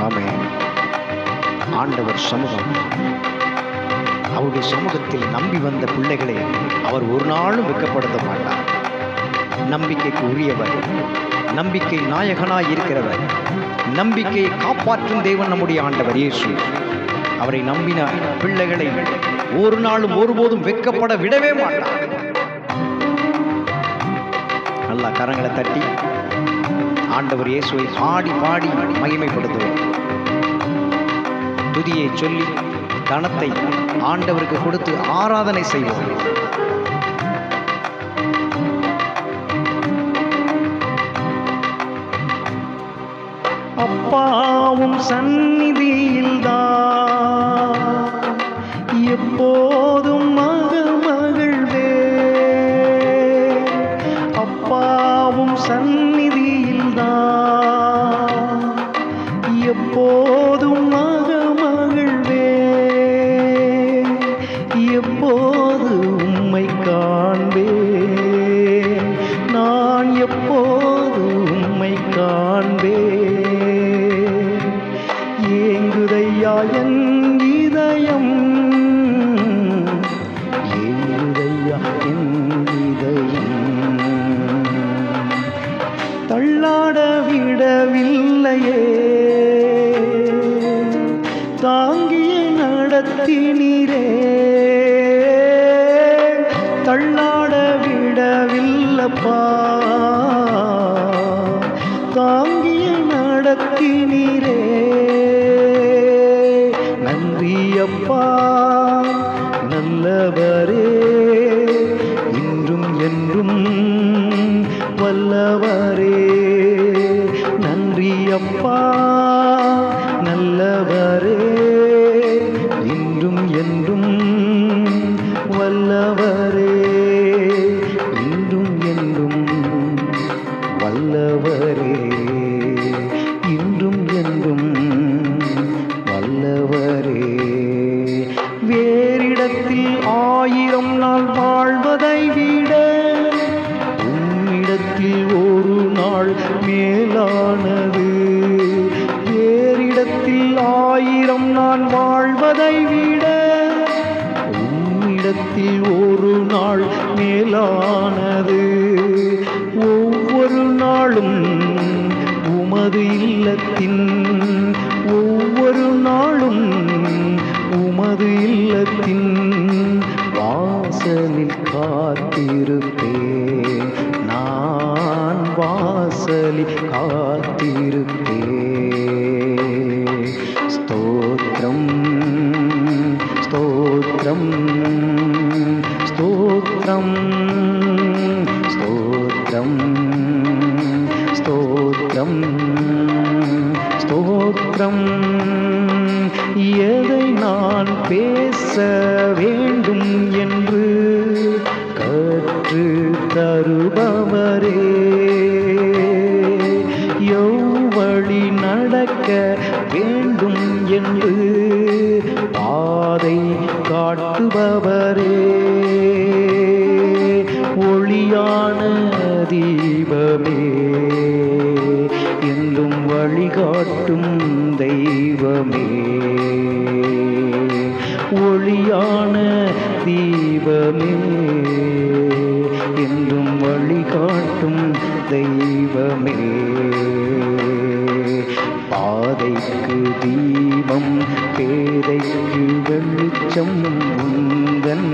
ஆமென். ஆண்டவர் சமூகம், அவருடைய சமூகத்தில் நம்பி வந்த பிள்ளைகளை அவர் ஒரு நாளும் வெட்கப்படுத்த மாட்டார். நம்பிக்கைக்கு உரியவர், நம்பிக்கை நாயகனாய் இருக்கிறவர், நம்பிக்கையை காப்பாற்றும் தேவன் நம்முடைய ஆண்டவர் இயேசு. அவரை நம்பின பிள்ளைகளை ஒரு நாளும் ஒருபோதும் வெட்கப்பட விடவே மாட்டார். நல்லா கரங்களை தட்டி ஆண்டவர் இயேசுவை பாடி பாடி மகிமைப்படுத்துவோம். துதியை சொல்லி கனத்தை ஆண்டவருக்கு கொடுத்து ஆராதனை செய்வோம். அப்பாவும் சந்நிதியில்தான் எப்போதும் மகிழ்வே. அப்பாவும் சந்நிதியில்தான் எப்போதும் மகிழ்வே. எப்போது உம்மை காண்பேன், நான் எப்போது உம்மை காண்பேன். ஏங்குதையா என் இதயம், ஏங்குதையா என் இதயம். தள்ளாட விடவில்லையே, தாங்கிய நடத்தினீரே. தள்ளாட விடவில்லப்பா, தாங்கிய நடத்தினீரே. நன்றி அப்பா நல்லவரே, இன்றும் என்றும் வல்லவரே. நன்றி அப்பா நல்லவரே, இன்றும் என்றும் வல்லவரே. இன்றும் என்றும் வல்லவரே, இன்றும் என்றும் வல்லவரே. வேறிடத்தில் 1000 நாள் வாழ்வதை விட உம்மிடத்தில் ஒரு நாள் மேலானது. வேறிடத்தில் 1000 நாள் வாழ்வதை விட உம்மிடத்தில் ஒரு நாள் மேலானது. ஒவ்வொரு நாளும் உமது இல்லத்தின், ஒவ்வொரு நாளும் உமது இல்லத்தின் வாசலில் காத்திருப்பேன். நான் வாசலில் காத்திருப்பேன். ஸ்தோத்திரம் ஸ்தோத்திரம் ஸ்தோத்திரம் ஸ்தோத்திரம் ஸ்தோத்திரம் ஸ்தோத்திரம். எதை நான் பேச வேண்டும் என்று கற்று தருபவரே. எவ்வழி நடக்க வேண்டும் என்று பாதை காட்டுபவரே. ஒளியான தீபமே, என்றும் வழிகாட்டும் தெய்வமே. ஒளியான தீபமே, என்றும் வழிகாட்டும் தெய்வமே. பாதைக்கு தீபம், பேதைக்கு வெளிச்சம் உந்தன்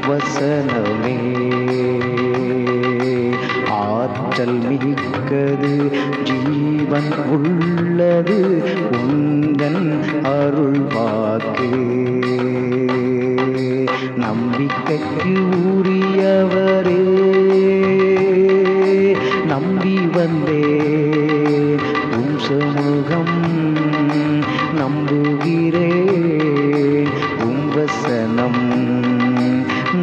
வசனமே. ஆற்றல் மிக்கது, ஜீவன் உள்ளது உந்தன் அருள் வாக்கே. நம்பிக்கைக்கு உரியவரே, நம்பி வந்தேன் உம் சமூகம். நம்புகிறேன் உம் வசனம்,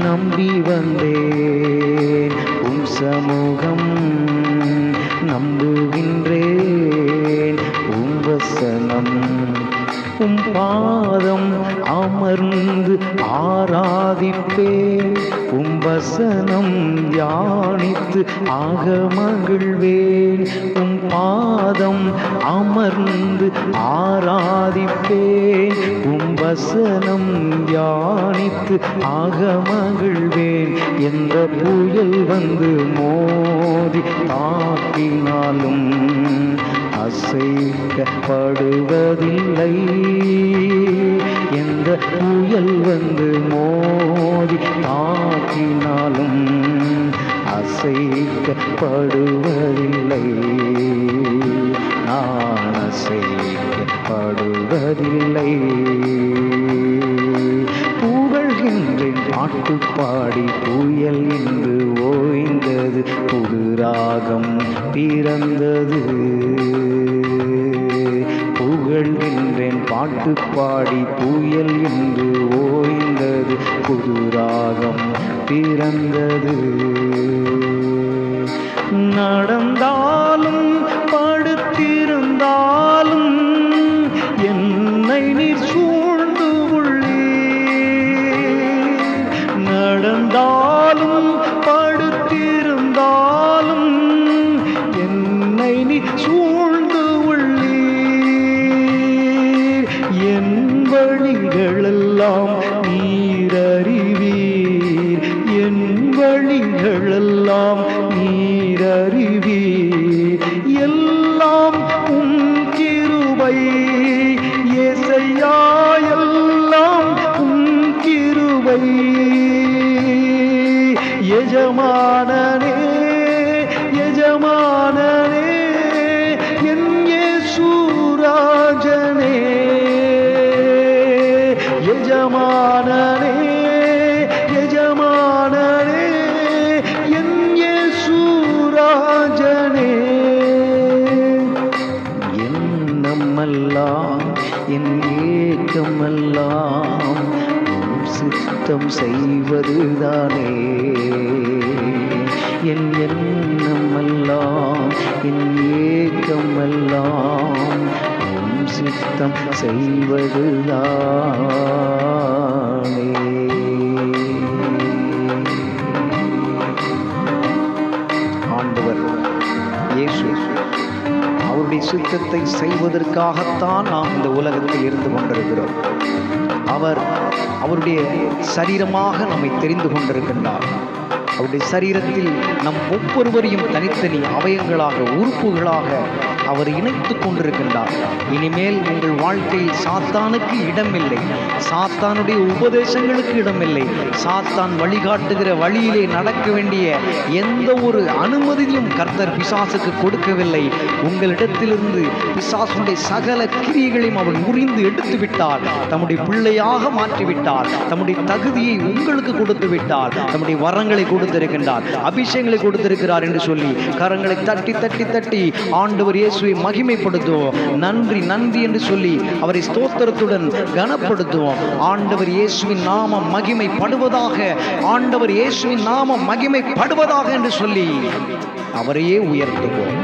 நம்பி வந்தேன் உம் சமூகம். நம்புகின்றேன் உம் வசனம். உம் பாதம் அமர்ந்து ஆராதிப்பேன், உம் வசனம் தியானித்து ஆக மகிழ்வேன். உம் பாதம் அமர்ந்து ஆராதிப்பேன். வசனம் தியானித்து ஆகமகிழ்வேன். எந்த புயல் வந்து மோதி தாக்கினாலும் அசைக்கப்படுவதில்லை. எந்த புயல் வந்து மோதி தாக்கினாலும் அசைக்கப்படுவதில்லை. நான் அசைக்கப்படுவதில்லை. புகழ்கின்றேன் பாட்டு பாடி புயல் என்று ஓய்ந்தது. புது ராகம் பிறந்தது. புகழ்கின்றேன் பாட்டு பாடி புயல் என்று ஓய்ந்தது. புது ராகம் பிறந்தது. நடந்தாலும் படுத்திருந்தாலும் என்னை நீர் சூழ்ந்து உள்ளீர். நடந்தாலும் படுத்திருந்தாலும் என்னை நீர் சூழ்ந்து உள்ளீர். என் வழிகளெல்லாம் நீர் அறிவீர். என் வழிகளெல்லாம் நீர் அறிவீர். எல்லாம் உம் கிருபை இயேசையா, எல்லாம் உம் கிருபை. எஜமானனே எஜமானனே என் இயேசு ராஜனே. எஜமானனே எஜமானனே என் இயேசு ராஜனே. எண்ணமெல்லாம் என் ஏக்கமெல்லாம் சித்தம் செய்வதுதானே. என் எண்ணமெல்லாம் என் ஏக்கமெல்லாம் சித்தம் செய்வதுதானே. ஆண்டவர் இயேசு அவருடைய சித்தத்தை செய்வதற்காகத்தான் நாம் இந்த உலகத்தில் இருந்து கொண்டிருக்கிறோம். அவர் அவருடைய சரீரமாக நம்மை தெரிந்து கொண்டிருக்கின்றார். அவருடைய சரீரத்தில் நம் ஒவ்வொருவரையும் தனித்தனி அவயங்களாக உறுப்புகளாக அவர் இணைத்து கொண்டிருக்கின்றார். இனிமேல் உங்கள் வாழ்க்கையில் சாத்தானுக்கு இடமில்லை. சாத்தானுடைய உபதேசங்களுக்கு இடமில்லை. சாத்தான் வழிகாட்டுகிற வழியிலே நடக்க வேண்டிய எந்த ஒரு அனுமதியும் கர்த்தர் பிசாசுக்கு கொடுக்கவில்லை. உங்களிடத்திலிருந்து பிசாசுடைய சகல கிரியைகளையும் அவர் முறிந்து எடுத்து விட்டார். தம்முடைய பிள்ளையாக மாற்றிவிட்டார். தம்முடைய தகுதியை உங்களுக்கு கொடுத்து விட்டார். தம்முடைய வரங்களை கொடுத்திருக்கின்றார். அபிஷேகங்களை கொடுத்திருக்கிறார் என்று சொல்லி கரங்களை தட்டி தட்டி தட்டி ஆண்டவர் இயேசுவை மகிமைப்படுத்துவோம். நன்றி நன்றி என்று சொல்லி அவரை ஸ்தோத்திரத்துடன் கனப்படுத்துவோம். ஆண்டவர் இயேசுவின் நாமம் மகிமைப்படுவதாக, ஆண்டவர் இயேசுவின் நாமம் மகிமைப்படுவதாக என்று சொல்லி அவரையே உயர்த்துவோம்.